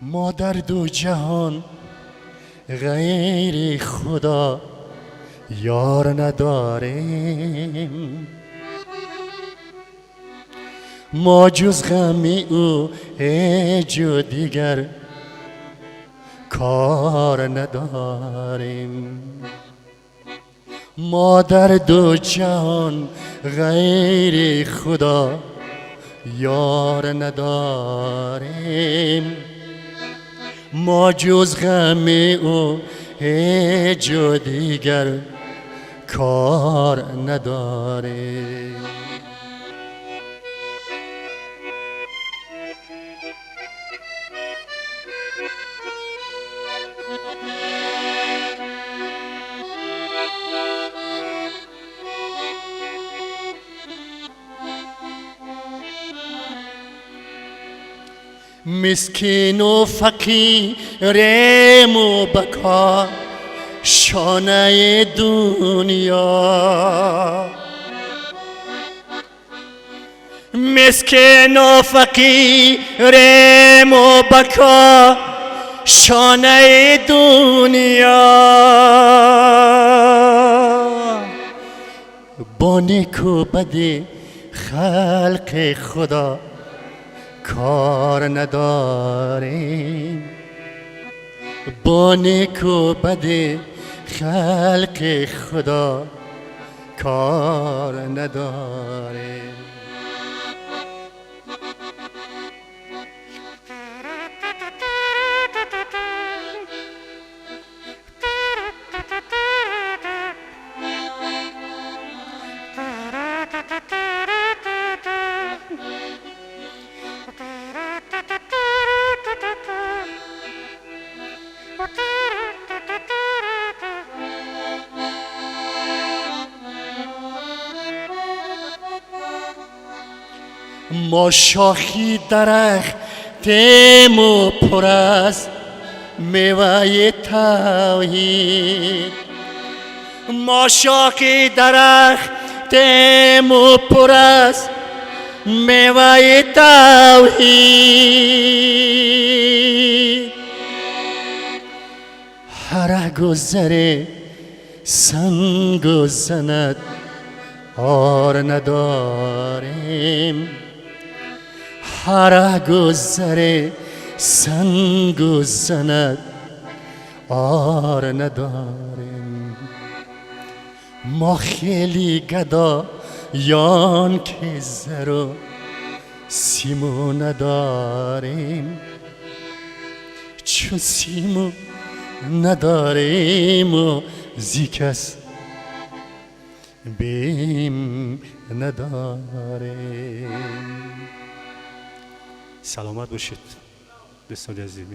ما در دو جهان غیر خدا یار نداریم، ما جز غم او هیچ دیگر کار نداریم. ما در دو جهان غیر خدا یار نداریم، ما جز غم او هیچ دیگر کار نداریم. مسکین و فقیریم و بکا شانه دنیا، مسکین و فقیریم و بکا شانه دنیا، با نیک و بد خلق خدا کار نداریم، با نیک و بد خلق خدا کار نداریم. ما شاخی درختیم و پر از میوه توحید، ما شاخی درختیم و پر از میوه توحید، هر گذر سنگ و زند آر نداریم، هر گذر سنگ و زند آر نداریم. ما خیلی گدایان که زر و سیمو نداریم، چون سیمو نداریم و زی کس بیم نداریم. سلامت باشید دوستان عزیز.